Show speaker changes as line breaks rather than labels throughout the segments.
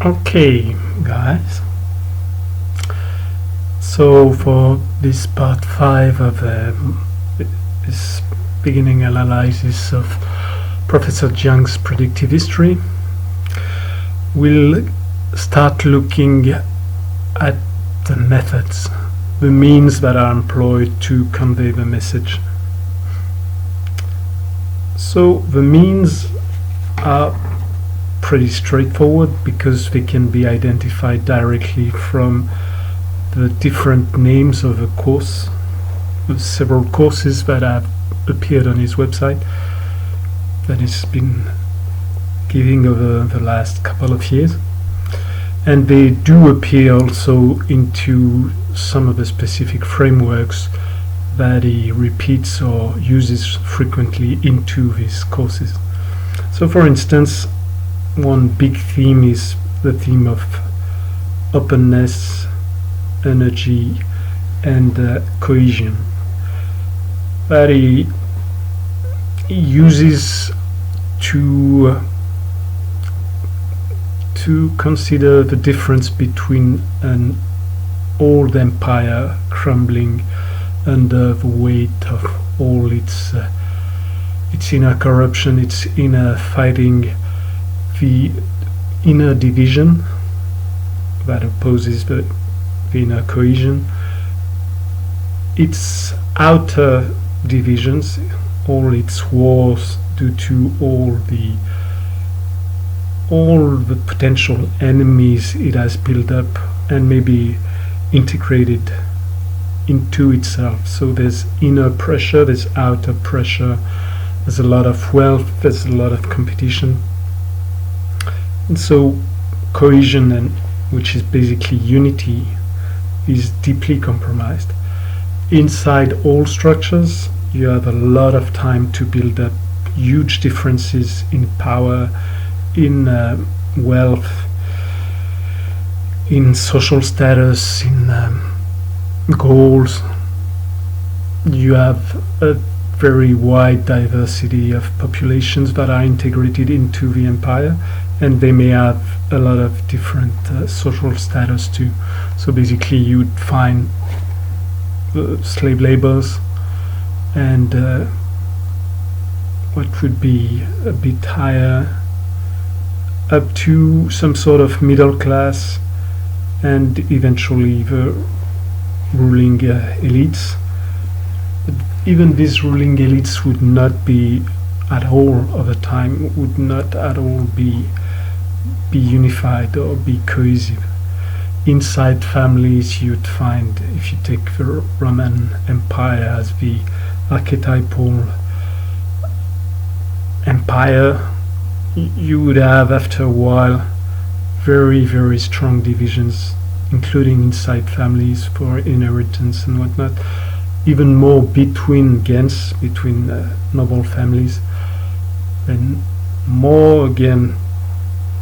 Okay, guys. So for this part 5 of this beginning analysis of Professor Jiang's predictive history, we'll start looking at the methods, the means that are employed to convey the message. So the means are pretty straightforward because they can be identified directly from the different names of a course, several courses that have appeared on his website that he's been giving over the last couple of years. And they do appear also into some of the specific frameworks that he repeats or uses frequently into his courses. So for instance, one big theme is the theme of openness, energy, and cohesion that he uses to consider the difference between an old empire crumbling under the weight of all its inner corruption, its inner fighting, the inner division that opposes the inner cohesion, its outer divisions, all its wars due to all the potential enemies it has built up and maybe integrated into itself. So there's inner pressure, there's outer pressure, there's a lot of wealth, there's a lot of competition. And so cohesion, and which is basically unity, is deeply compromised. Inside all structures, you have a lot of time to build up huge differences in power, in wealth, in social status, in goals. You have a very wide diversity of populations that are integrated into the empire, and they may have a lot of different social status too. So basically you would find slave labors and what would be a bit higher up to some sort of middle class and eventually the ruling elites. But even these ruling elites would not be at all over time, would not at all be unified or be cohesive. Inside families, you'd find, if you take the Roman Empire as the archetypal empire, you would have after a while very, very strong divisions, including inside families for inheritance and whatnot, even more between gens, between noble families, and more again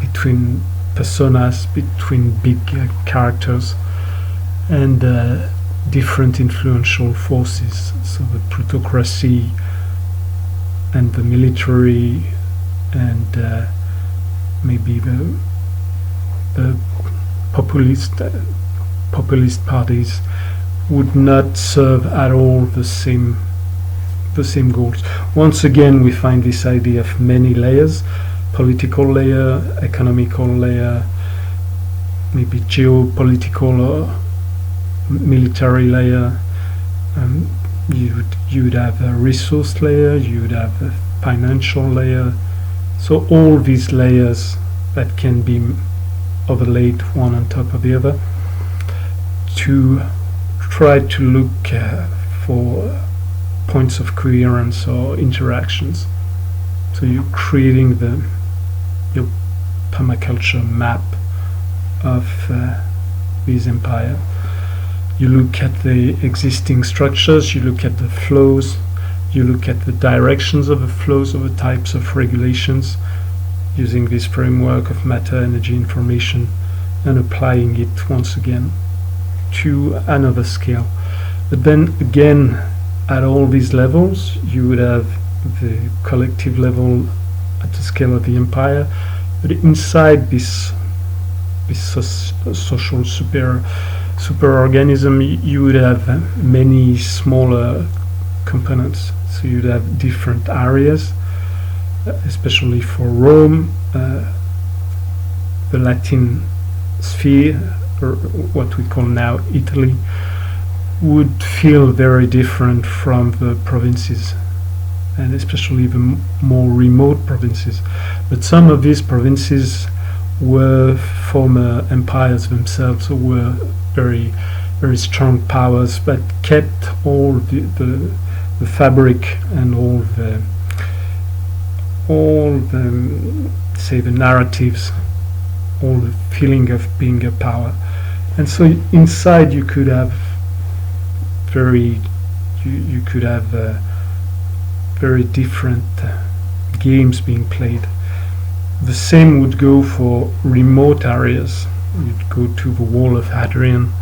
between personas, between big characters, and different influential forces. So the plutocracy and the military and maybe the populist parties would not serve at all the same goals. Once again, we find this idea of many layers: political layer, economical layer, maybe geopolitical or military layer. You would have a resource layer, you would have a financial layer. So all these layers that can be overlaid one on top of the other to try to look for points of coherence or interactions. So you're creating your permaculture map of this empire. You look at the existing structures, you look at the flows, you look at the directions of the flows of the types of regulations, using this framework of matter, energy, information, and applying it once again to another scale. But then again, at all these levels, you would have the collective level at the scale of the empire, but inside this social superorganism, you would have many smaller components. So you'd have different areas, especially for Rome, the Latin sphere, or what we call now Italy, would feel very different from the provinces, and especially the more remote provinces. But some of these provinces were former empires themselves, or were very, very strong powers that kept all the fabric and all the say the narratives, all the feeling of being a power. And so inside you could have very different games being played. The same would go for remote areas. You'd go to the wall of Hadrian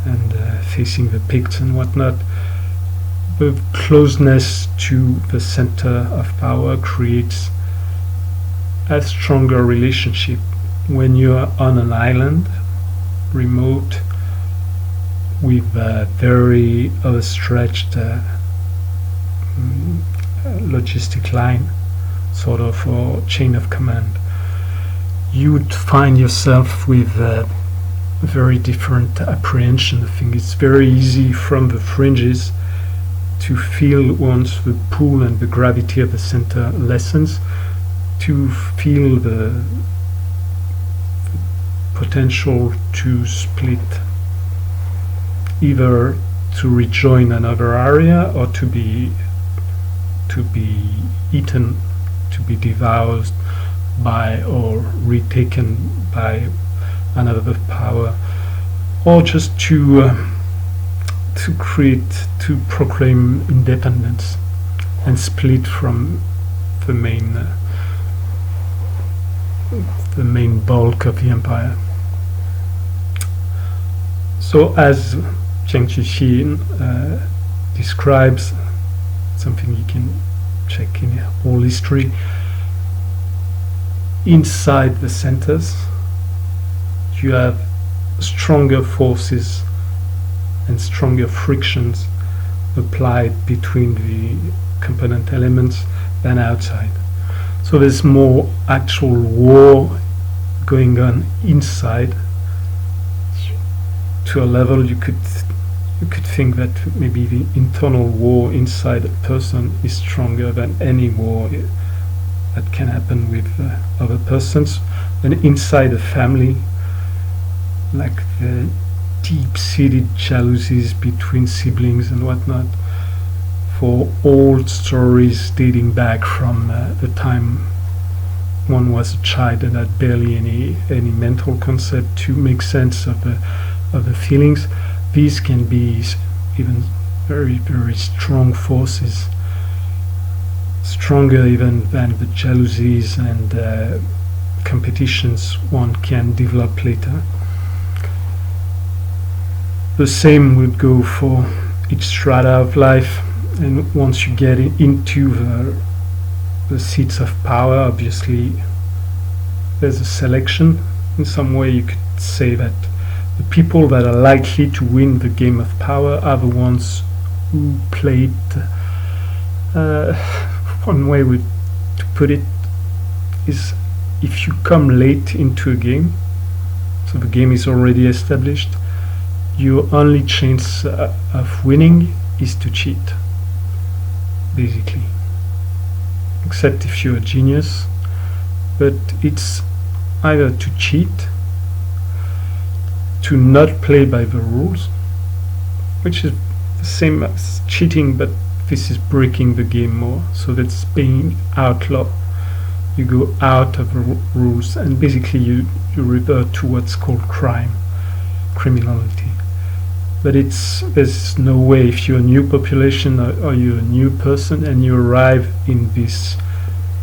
and facing the Picts and whatnot. The closeness to the center of power creates a stronger relationship. When you're on an island, remote, with a very overstretched logistic line, sort of, or chain of command, you would find yourself with a very different apprehension of things. It's very easy from the fringes to feel, once the pull and the gravity of the center lessens, to feel the potential to split, either to rejoin another area or to be eaten, to be devoured by or retaken by another power, or just to proclaim independence and split from the main bulk of the empire. So as Jiang Xueqin describes, something you can check in all history, inside the centers you have stronger forces and stronger frictions applied between the component elements than outside. So there's more actual war going on inside, to a level you could think that maybe the internal war inside a person is stronger than any war that can happen with other persons. And inside a family, like the deep-seated jealousies between siblings and whatnot, for old stories dating back from the time one was a child and had barely any mental concept to make sense of the feelings. These can be even very, very strong forces, stronger even than the jealousies and competitions one can develop later. The same would go for each strata of life, and once you get into the seats of power, obviously there's a selection. In some way you could say that the people that are likely to win the game of power are the ones who played, one way to put it is, if you come late into a game, so the game is already established, your only chance of winning is to cheat, basically. Except if you're a genius, but it's either to cheat, to not play by the rules, which is the same as cheating, but this is breaking the game more, so that's being outlawed. You go out of the rules, and basically you revert to what's called criminality. But there's no way, if you're a new population or you're a new person and you arrive in this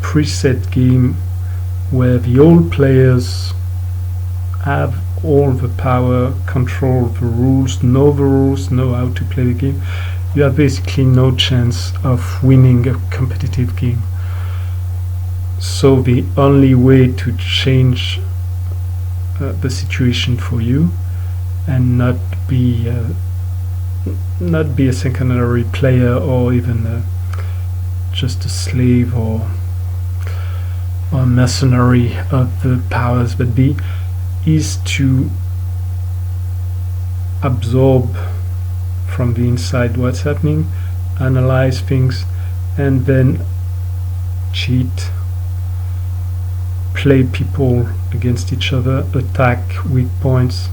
preset game where the old players have all the power, control the rules, know how to play the game, you have basically no chance of winning a competitive game. So the only way to change the situation for you, and not be a secondary player, or even just a slave or mercenary of the powers that be, is to absorb from the inside what's happening, analyze things, and then cheat, play people against each other, attack weak points,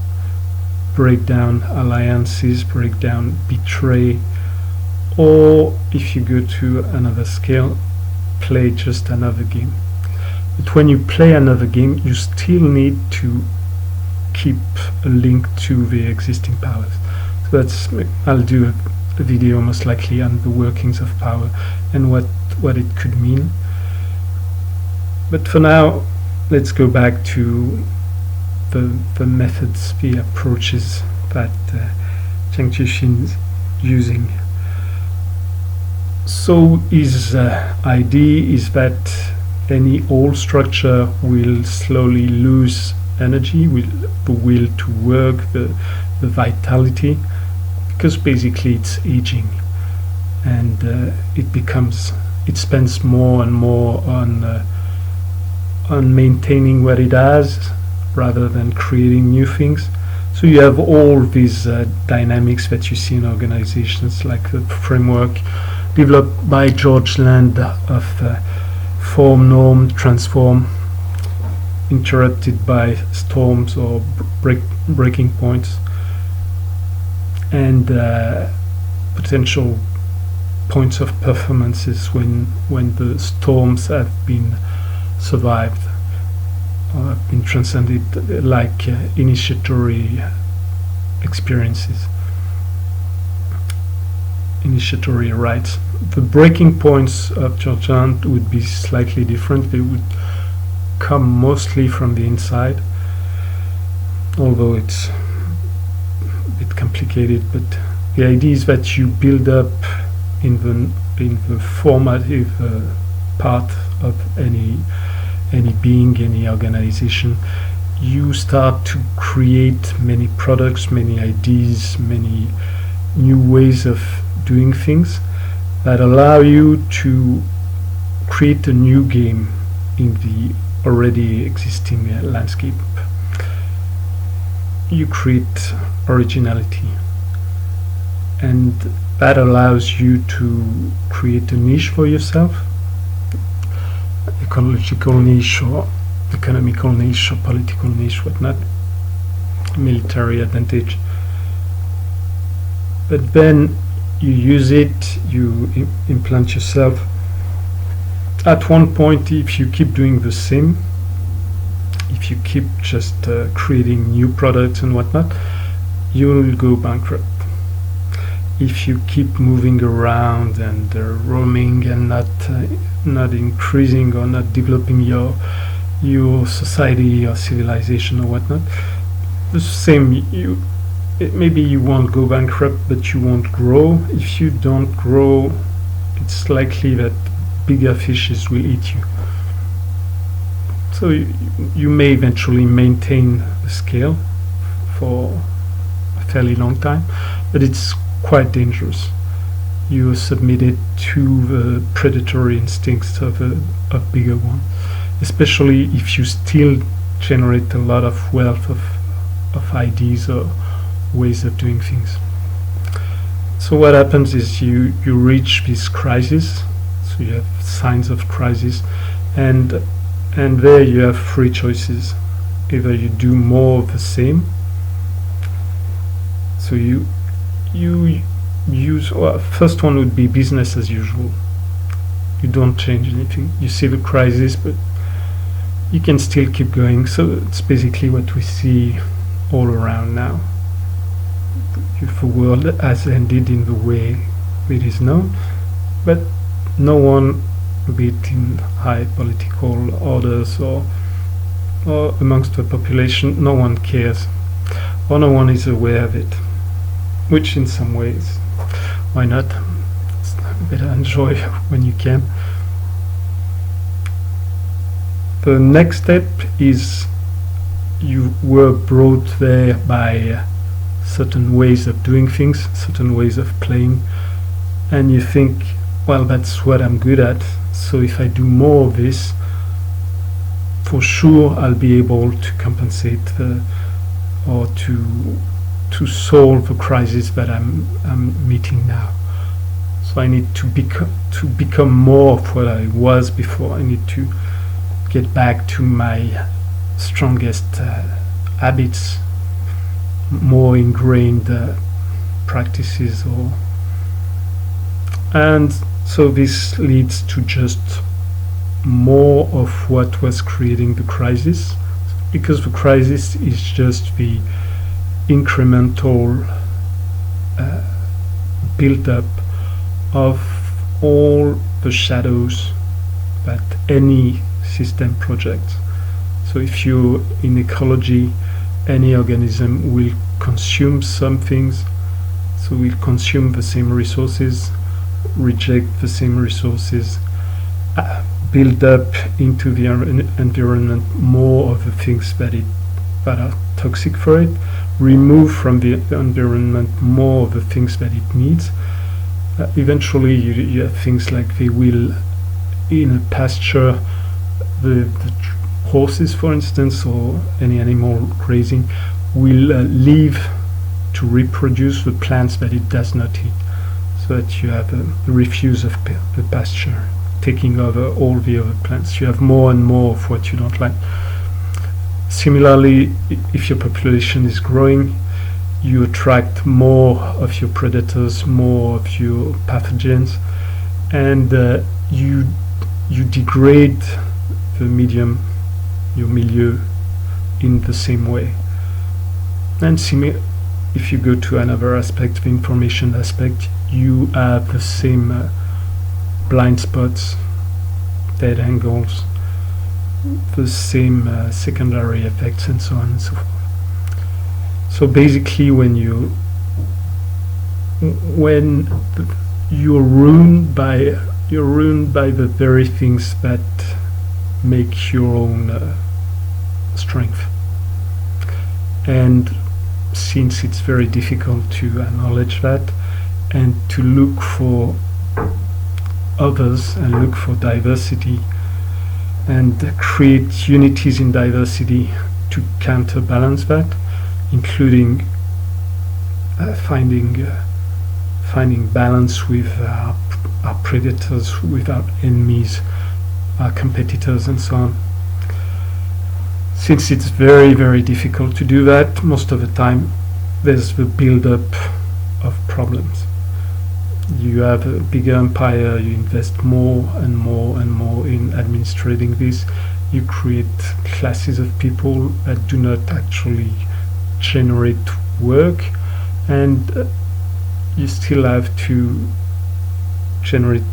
break down alliances, break down, betray, or if you go to another scale, play just another game. But when you play another game, you still need to keep a link to the existing powers. So I'll do a video most likely on the workings of power and what it could mean. But for now, let's go back to the methods, the approaches that Jiang Xueqin is using. So his idea is that any old structure will slowly lose energy, the will to work, the vitality, because basically it's aging, and it spends more and more on maintaining what it has rather than creating new things. So you have all these dynamics that you see in organizations, like the framework developed by George Land of form, norm, transform, interrupted by storms or breaking points, and potential points of performances when the storms have been survived or have been transcended, like initiatory experiences, initiatory rights. The breaking points of George Land would be slightly different. They would come mostly from the inside, although it's a bit complicated. But the idea is that you build up in the formative part of any being, any organization. You start to create many products, many ideas, many new ways of doing things that allow you to create a new game in the already existing landscape. You create originality, and that allows you to create a niche for yourself, ecological niche or economical niche or political niche, whatnot, military advantage. But then you use it, you implant yourself. At one point, if you keep doing the same, if you keep just creating new products and whatnot, you will go bankrupt. If you keep moving around and roaming and not increasing or not developing your society or civilization or whatnot, the same. Maybe you won't go bankrupt, but you won't grow. If you don't grow, it's likely that bigger fishes will eat you. So you may eventually maintain the scale for a fairly long time, but it's quite dangerous. You submit it to the predatory instincts of bigger ones, especially if you still generate a lot of wealth of ideas or ways of doing things. So what happens is you reach this crisis. So you have signs of crisis, and there you have three choices. Either you do more of the same. So you use, well, first one would be business as usual. You don't change anything. You see the crisis, but you can still keep going. So it's basically what we see all around now. The world has ended in the way it is known, but no one, be it in high political orders or amongst the population, no one cares, or no one is aware of it, which in some ways, why not? It's better enjoy when you can. The next step is you were brought there by certain ways of doing things, certain ways of playing, and you think, well, that's what I'm good at, so if I do more of this, for sure I'll be able to compensate or to solve the crisis that I'm meeting now. So I need to become more of what I was before. I need to get back to my strongest habits, more ingrained practices, and so this leads to just more of what was creating the crisis, because the crisis is just the incremental build-up of all the shadows that any system projects. So if you're in ecology, any organism will consume some things, so will consume the same resources, reject the same resources, build up into the environment more of the things that are toxic for it, remove from the environment more of the things that it needs. Eventually you have things like they will, in a pasture, the horses, for instance, or any animal grazing, will leave to reproduce the plants that it does not eat, so that you have the refuse of the pasture taking over all the other plants. You have more and more of what you don't like. Similarly, if your population is growing, you attract more of your predators, more of your pathogens, and you degrade the medium, your milieu, in the same way. And if you go to another aspect, the information aspect, you have the same blind spots, dead angles, the same secondary effects, and so on and so forth. So basically, when you're ruined by the very things that make your own strength. And since it's very difficult to acknowledge that and to look for others and look for diversity and create unities in diversity to counterbalance that, including finding balance with our predators, with our enemies, our competitors, and so on. Since it's very, very difficult to do that, most of the time there's the build-up of problems. You have a bigger empire, you invest more and more and more in administrating this, you create classes of people that do not actually generate work, and you still have to generate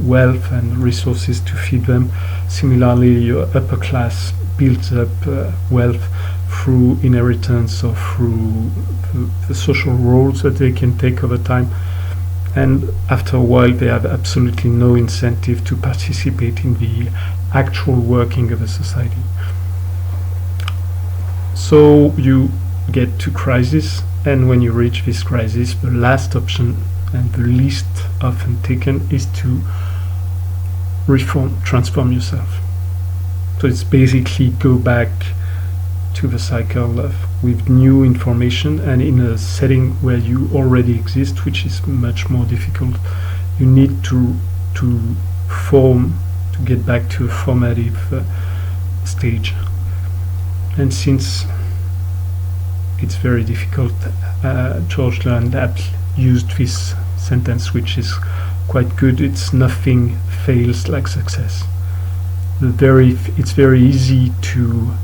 wealth and resources to feed them. Similarly, your upper class builds up wealth through inheritance or through the social roles that they can take over time, and after a while they have absolutely no incentive to participate in the actual working of a society. So you get to crisis, and when you reach this crisis, the last option and the least often taken is to transform yourself. So it's basically go back to the cycle of with new information and in a setting where you already exist, which is much more difficult. You need to get back to a formative stage. And since it's very difficult, George Learned used this sentence, which is quite good. It's nothing fails like success. It's very easy to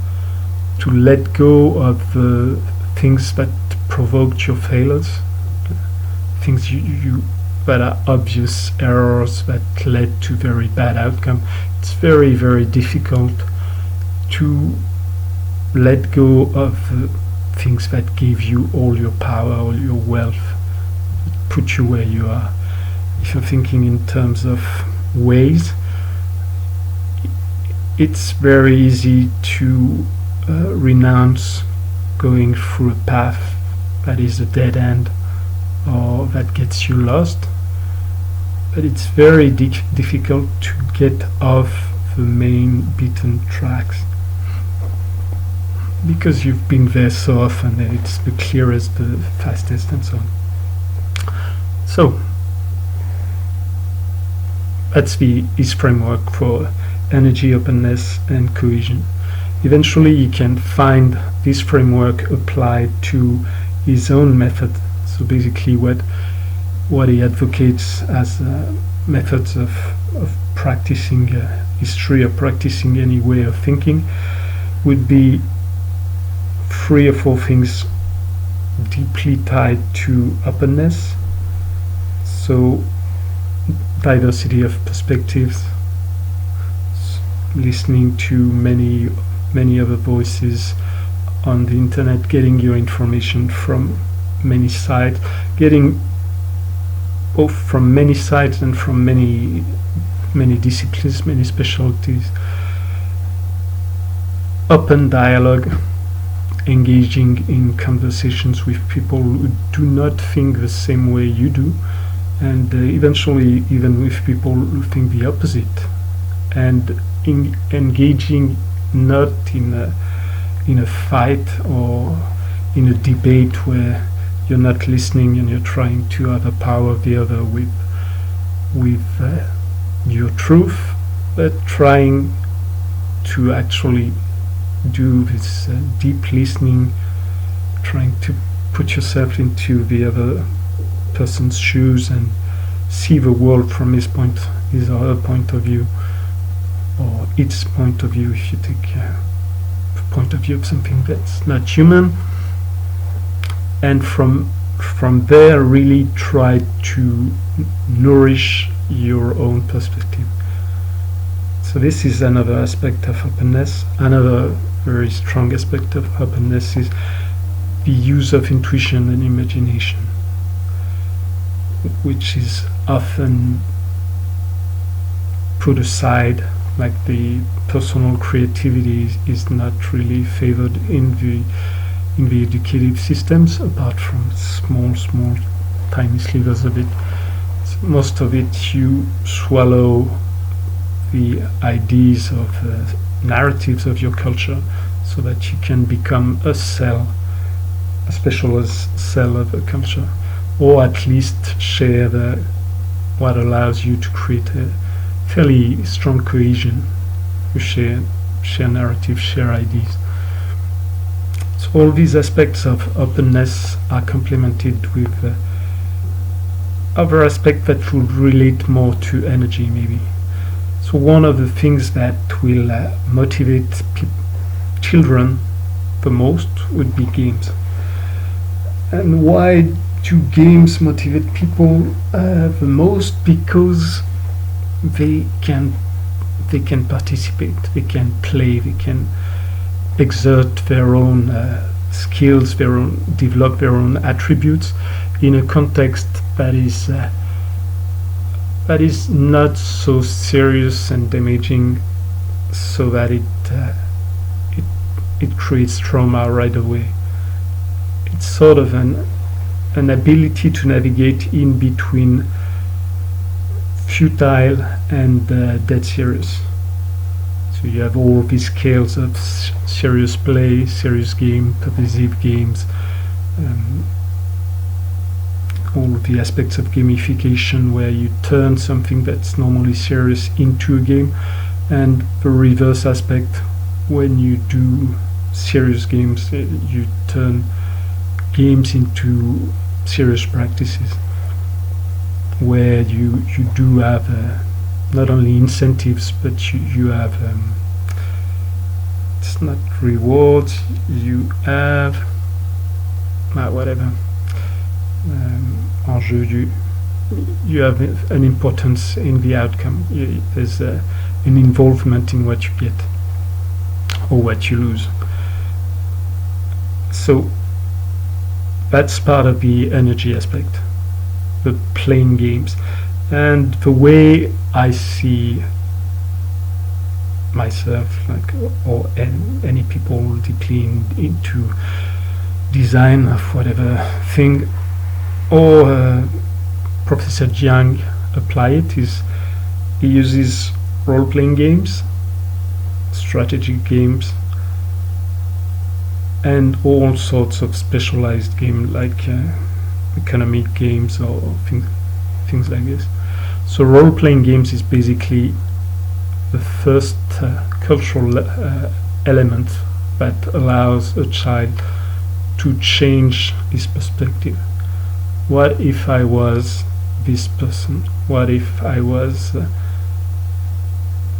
let go of the things that provoked your failures, things that are obvious errors that led to very bad outcome. It's very, very difficult to let go of the things that give you all your power, all your wealth, put you where you are. If you're thinking in terms of ways, it's very easy to renounce going through a path that is a dead end or that gets you lost. But it's very difficult to get off the main beaten tracks because you've been there so often that it's the clearest, the fastest, and so on. So that's his framework for energy, openness, and cohesion. Eventually he can find this framework applied to his own method. So basically what he advocates as methods of practicing history or practicing any way of thinking would be 3 or 4 things deeply tied to openness. So diversity of perspectives, listening to many other voices on the internet, getting your information from many sides, getting both from many sides and from many disciplines, many specialties. Open dialogue, engaging in conversations with people who do not think the same way you do, and eventually even with people who think the opposite, and engaging not in a fight or in a debate where you're not listening and you're trying to overpower the other with your truth, but trying to actually do this deep listening, trying to put yourself into the other person's shoes and see the world from his or her point of view, or its point of view if you take the point of view of something that's not human, and from there really try to nourish your own perspective. So this is another aspect of openness. Another very strong aspect of openness is the use of intuition and imagination, which is often put aside, like the personal creativity is not really favored in the educative systems, apart from small tiny slivers of it. So most of it you swallow the ideas of narratives of your culture, so that you can become a specialized cell of a culture, or at least share what allows you to create a fairly strong cohesion. You share narrative, share ideas. So all these aspects of openness are complemented with other aspects that would relate more to energy, maybe. So one of the things that will motivate children the most would be games. And why do games motivate people the most? Because they can participate, they can play, they can exert their own skills, develop their own attributes in a context that is not so serious and damaging, so that it creates trauma right away. It's sort of an ability to navigate in between futile and dead serious. So you have all these scales of serious play, serious game, pervasive games, all of the aspects of gamification where you turn something that's normally serious into a game, and the reverse aspect, when you do serious games, you turn games into serious practices where you do have not only incentives, but you have it's not rewards, you have whatever enjeu, you have an importance in the outcome. There's an involvement in what you get or what you lose. So that's part of the energy aspect, the playing games. And the way I see myself, like, or any people deeply into design of whatever thing, or Professor Jiang apply it is he uses role-playing games, strategic games, and all sorts of specialized games like economic games or things like this. So role-playing games is basically the first cultural element that allows a child to change his perspective. What if I was this person? What if I was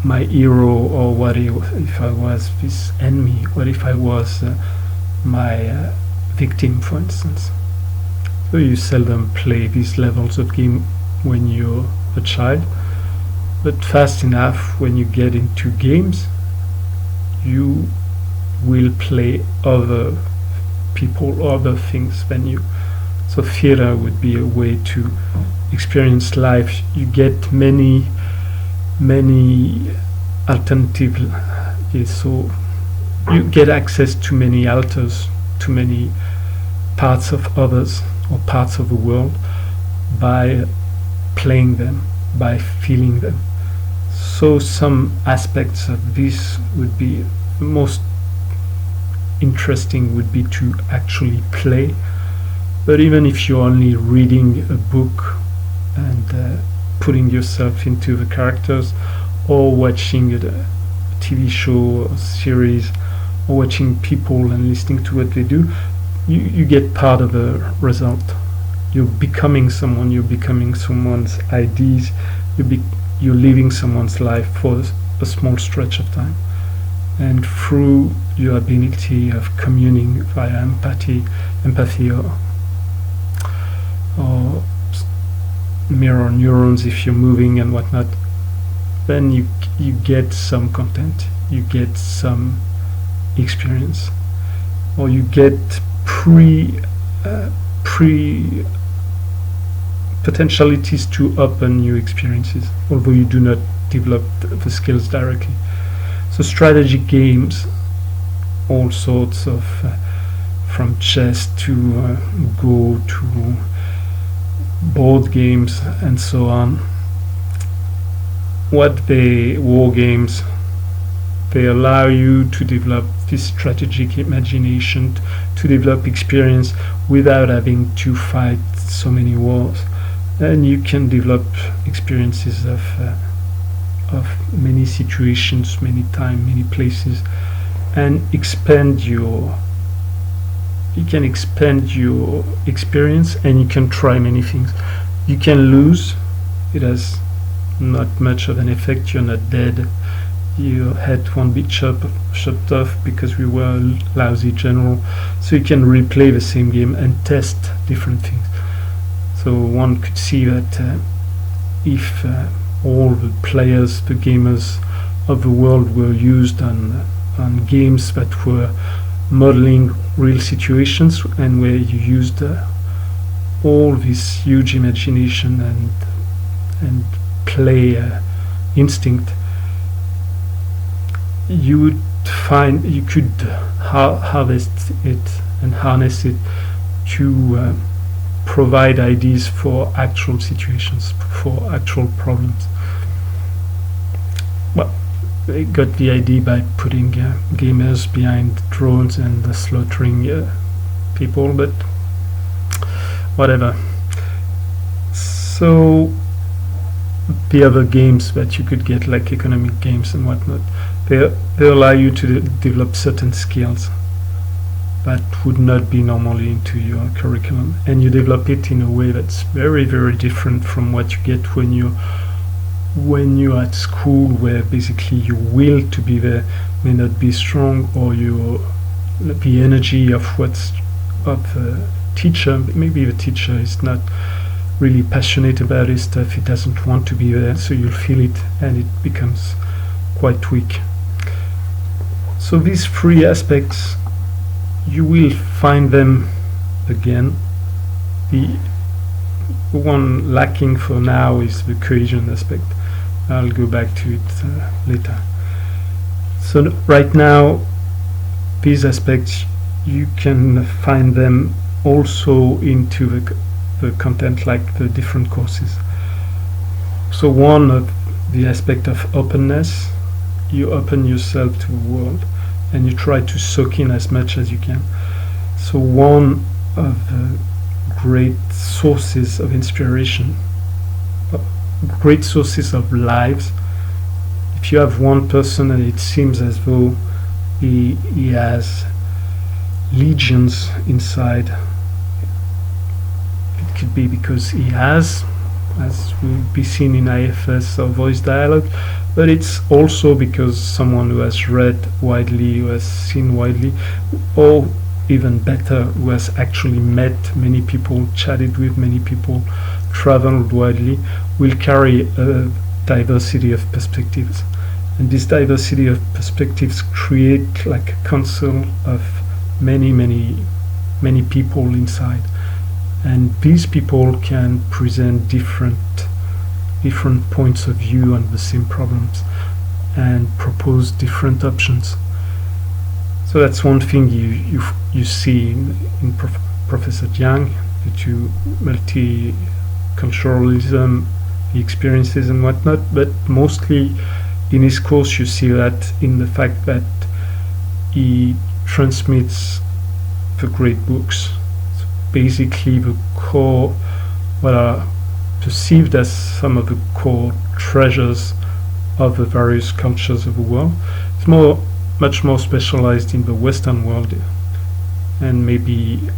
my hero? Or what if I was this enemy? What if I was my victim, for instance? So you seldom play these levels of game when you're a child, but fast enough, when you get into games, you will play other people, other things than you. So theater would be a way to experience life. You get many alternative, so you get access to many alters, to many parts of others or parts of the world by playing them, by feeling them. So some aspects of this would be the most interesting would be to actually play. But even if you're only reading a book and putting yourself into the characters, or watching a TV show or series, or watching people and listening to what they do, you get part of the result. You're becoming someone, you're becoming someone's ideas, you're living someone's life for a small stretch of time. And through your ability of communing via empathy or mirror neurons, if you're moving and whatnot, then you get some content, you get some experience, or you get pre potentialities to open new experiences, although you do not develop the skills directly. So strategic games, all sorts of from chess to Go to board games and so on. War games, they allow you to develop this strategic imagination, to develop experience without having to fight so many wars. And you can develop experiences of many situations, many time, many places, and you can expand your experience, and you can try many things. You can lose. It has not much of an effect. You're not dead. Your head won't be chopped off because we were a lousy general. So you can replay the same game and test different things. So one could see that if all the players, the gamers of the world were used on games that were modeling real situations, and where you used all this huge imagination and play instinct, you could harvest it and harness it to provide ideas for actual situations, for actual problems. Well, they got the idea by putting gamers behind drones and slaughtering people, but whatever. So the other games that you could get, like economic games and whatnot, they allow you to develop certain skills that would not be normally into your curriculum, and you develop it in a way that's very, very different from what you get when you're at school, where basically your will to be there may not be strong, or the energy of the teacher. Maybe the teacher is not really passionate about his stuff, he doesn't want to be there, so you'll feel it and it becomes quite weak. So these three aspects, you will find them again. The one lacking for now is the cohesion aspect. I'll go back to it later. So right now, these aspects, you can find them also into the content, like the different courses. So one of the aspect of openness, you open yourself to the world and you try to soak in as much as you can. So one of the great sources of inspiration, great sources of lives, if you have one person and it seems as though he has legions inside, it could be because he has, as will be seen in IFS or voice dialogue, but it's also because someone who has read widely, who has seen widely, or even better, who has actually met many people, chatted with many people, traveled widely, will carry a diversity of perspectives. And this diversity of perspectives create like a council of many people inside. And these people can present different points of view on the same problems and propose different options. So that's one thing you see in Professor Jiang, due to multiculturalism, the experiences and whatnot, but mostly in his course you see that in the fact that he transmits the great books. So basically the core, what are perceived as some of the core treasures of the various cultures of the world. It's much more specialized in the Western world, and maybe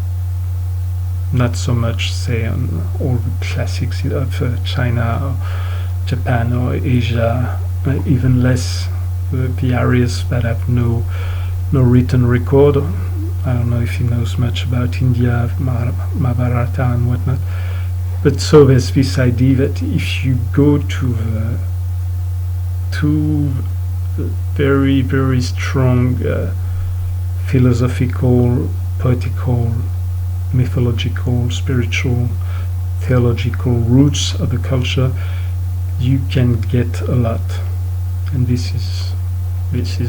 not so much, say, on all the classics of China or Japan or Asia, even less the areas that have no written record. I don't know if he knows much about India, Mahabharata and whatnot. But so there's this idea that if you go to the very strong philosophical, poetical, mythological, spiritual, theological roots of the culture, you can get a lot, and this is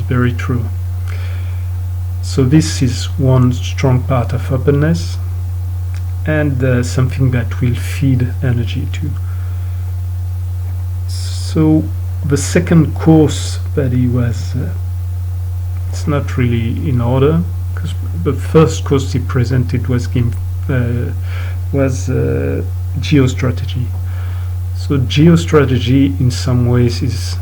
very true. So this is one strong part of openness, and something that will feed energy too. So the second course that he was, it's not really in order, because the first course he presented was geostrategy. So geostrategy in some ways is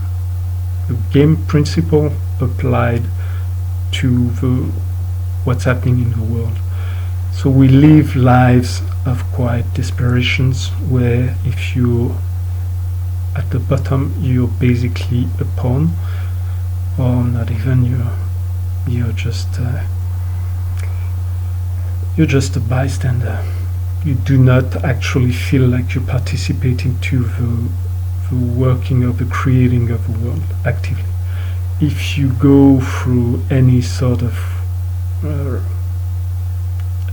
the game principle applied to what's happening in the world. So we live lives of quiet desperations, where if you at the bottom you're basically a pawn, or not even, you're just a bystander. You do not actually feel like you're participating to the working of the creating of the world actively. If you go through any sort of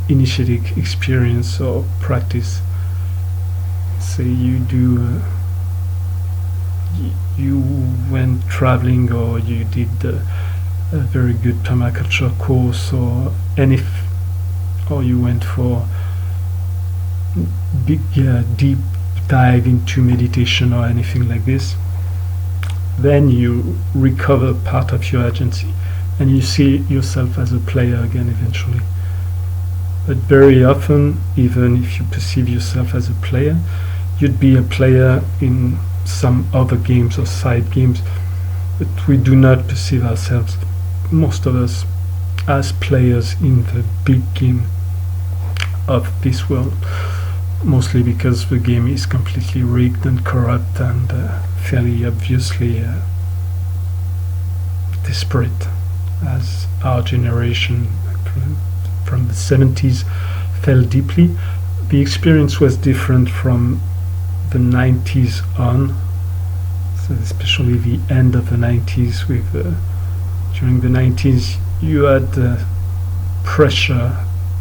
initiatic experience or practice, say you do you went traveling, or you did a very good permaculture course, or or you went for big deep dive into meditation or anything like this, then you recover part of your agency and you see yourself as a player again eventually. But very often, even if you perceive yourself as a player, you'd be a player in some other games or side games, but we do not perceive ourselves, most of us, as players in the big game of this world, mostly because the game is completely rigged and corrupt and fairly obviously desperate, as our generation from the 70s felt deeply. The experience was different from the 90s on, so especially the end of the 90s. With during the 90s you had pressure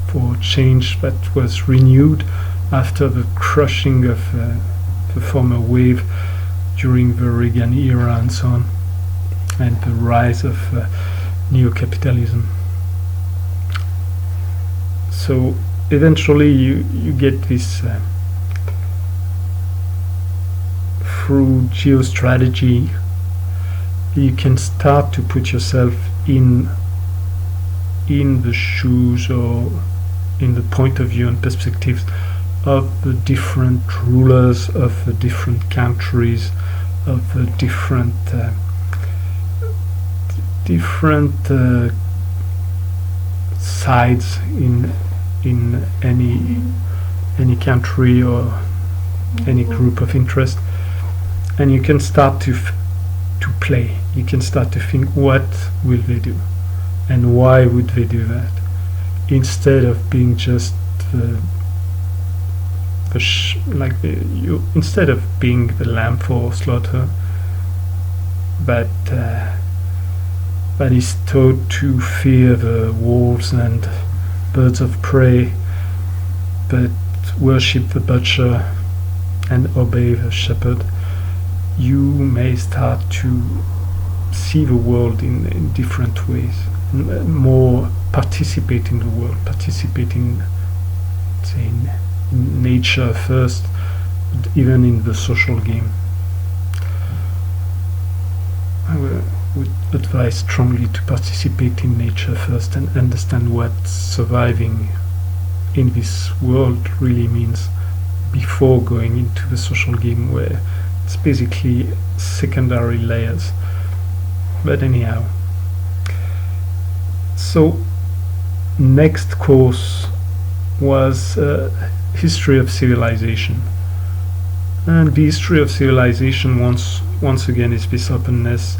for change that was renewed after the crushing of the former wave during the Reagan era and so on, and the rise of neo-capitalism. So eventually you get this through geostrategy. You can start to put yourself in the shoes or in the point of view and perspectives of the different rulers of the different countries, of the different sides in any country or any group of interest, and you can start to play. You can start to think, what will they do, and why would they do that? Instead of being just instead of being the lamb for slaughter, that is taught to fear the wolves and birds of prey, but worship the butcher and obey the shepherd, you may start to see the world in different ways, more participate in the world, participate in, say, in nature first, but even in the social game. I would advise strongly to participate in nature first and understand what surviving in this world really means before going into the social game, where it's basically secondary layers. But anyhow, so next course was history of civilization, and the history of civilization once again is this openness,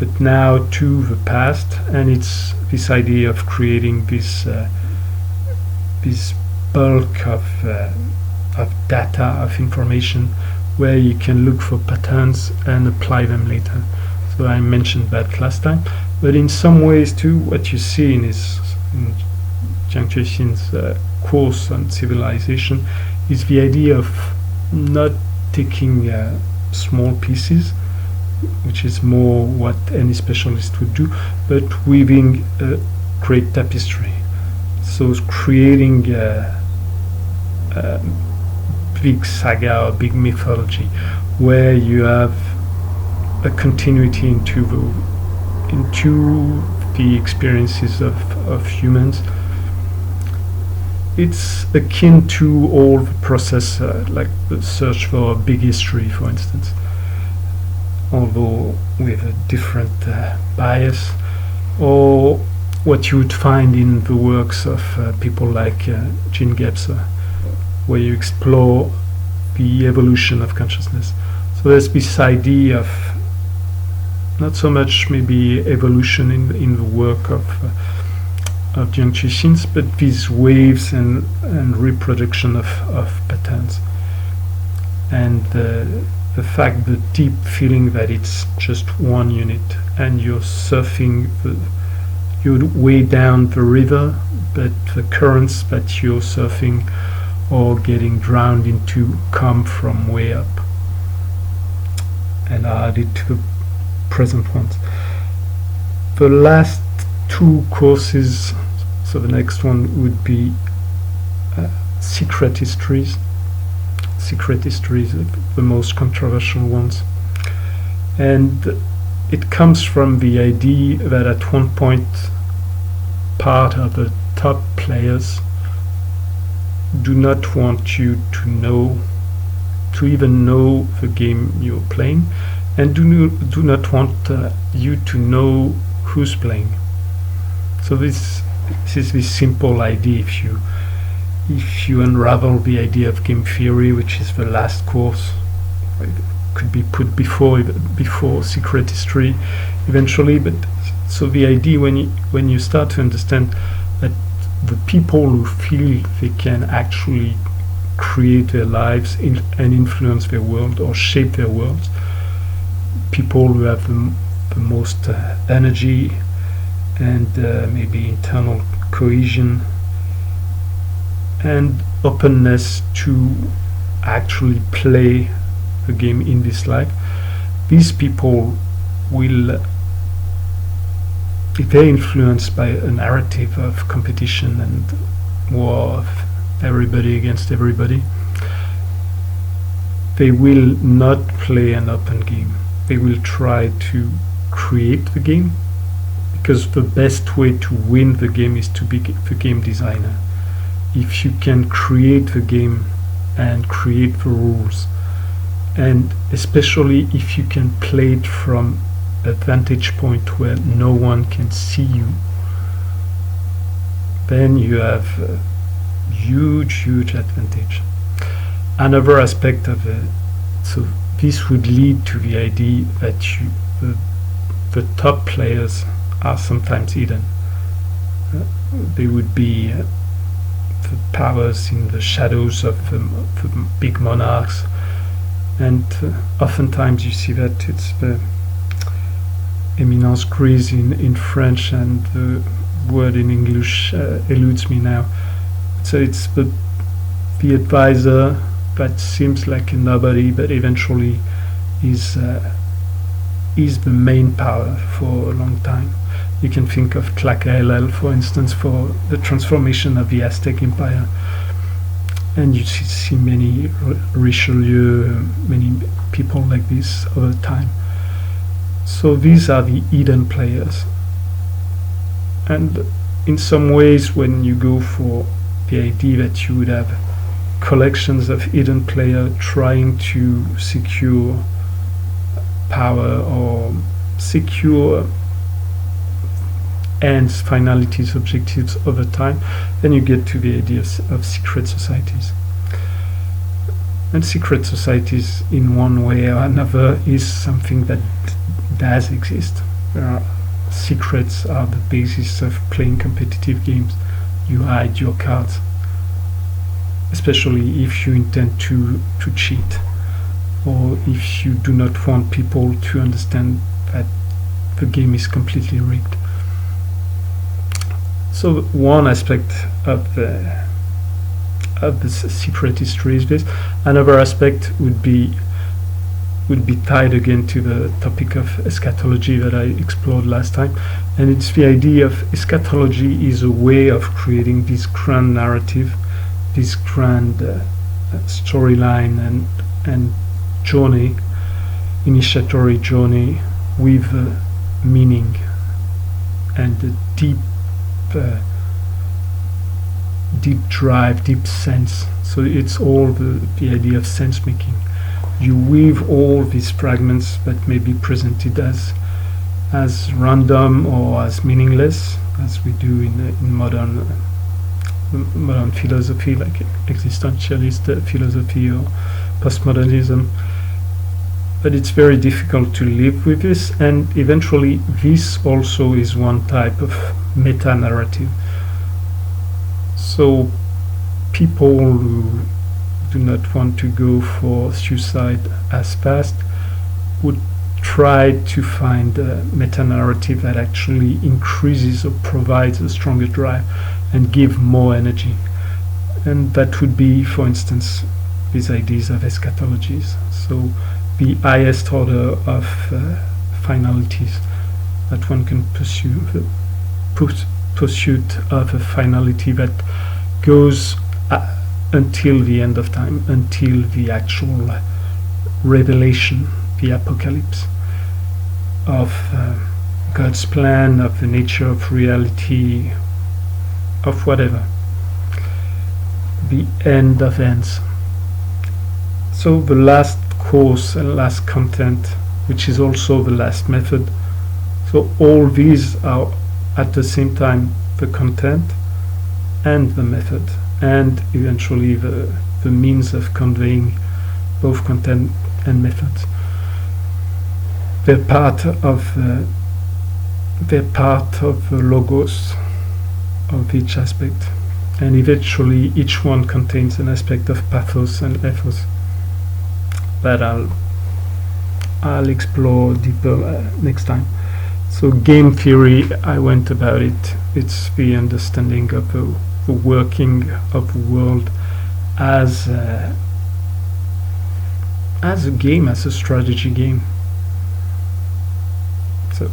but now to the past, and it's this idea of creating this bulk of data, of information, where you can look for patterns and apply them later. So I mentioned that last time, but in some ways too, what you see in Jiang Xueqin's course on civilization is the idea of not taking small pieces, which is more what any specialist would do, but weaving a great tapestry. So creating a big saga or big mythology where you have a continuity into the experiences of humans. It's akin to all the process, like the search for a big history, for instance, although with a different bias, or what you would find in the works of people like Jean Gebser, where you explore the evolution of consciousness. So there's this idea of not so much maybe evolution in the work of Jiang Xueqin's, but these waves and reproduction of patterns, and the fact, the deep feeling that it's just one unit, and you're surfing you're way down the river, but the currents that you're surfing or getting drowned into come from way up and are added to the present ones. The last two courses, so the next one would be secret histories. Secret histories are the most controversial ones, and it comes from the idea that at one point part of the top players do not want you to even know the game you're playing, and do not want you to know who's playing. So this is this simple idea. If you unravel the idea of game theory, which is the last course, it could be put before secret history eventually, but so the idea, when you start to understand that the people who feel they can actually create their lives and influence their world or shape their worlds, people who have the most energy and maybe internal cohesion and openness to actually play the game in this life, these people will, if they're influenced by a narrative of competition and war of everybody against everybody, they will not play an open game. They will try to create the game, because the best way to win the game is to be the game designer. If you can create the game and create the rules, and especially if you can play it from a vantage point where no one can see you, then you have a huge advantage. Another aspect of it, so this would lead to the idea that the top players are sometimes hidden. They would be the powers in the shadows of the big monarchs, and oftentimes you see that it's the éminence grise in French, and the word in English eludes me now. So it's the advisor that seems like a nobody, but eventually is the main power for a long time. You can think of Tlacaelel, for instance, for the transformation of the Aztec Empire. And you see many Richelieu, many people like this over time. So these are the hidden players. And in some ways, when you go for the idea that you would have collections of hidden players trying to secure power or secure ends, finalities, objectives over time, then you get to the idea of secret societies. And secret societies, in one way or another, is something that does exist. Secrets are the basis of playing competitive games. You hide your cards, especially if you intend to cheat, or if you do not want people to understand that the game is completely rigged. So one aspect of the secret history is this. Another aspect would be tied again to the topic of eschatology that I explored last time, and it's the idea of eschatology is a way of creating this grand narrative, this grand storyline and journey, initiatory journey, with meaning and a deep drive, deep sense. So it's all the idea of sense making. You weave all these fragments that may be presented as random or as meaningless, as we do in modern philosophy, like existentialist philosophy or postmodernism. But it's very difficult to live with this, and eventually this also is one type of meta-narrative. So people who do not want to go for suicide as fast would try to find a meta-narrative that actually increases or provides a stronger drive and give more energy. And that would be, for instance, these ideas of eschatologies. So the highest order of finalities that one can pursue, the pursuit of a finality that goes until the end of time, until the actual revelation, the apocalypse of God's plan, of the nature of reality, of whatever. The end of ends. So the last course and last content, which is also the last method. So all these are at the same time the content and the method, and eventually the means of conveying both content and methods. They're part of the logos of each aspect, and eventually each one contains an aspect of pathos and ethos that I'll explore deeper next time. So game theory, I went about it. It's the understanding of the working of the world as a game, as a strategy game. So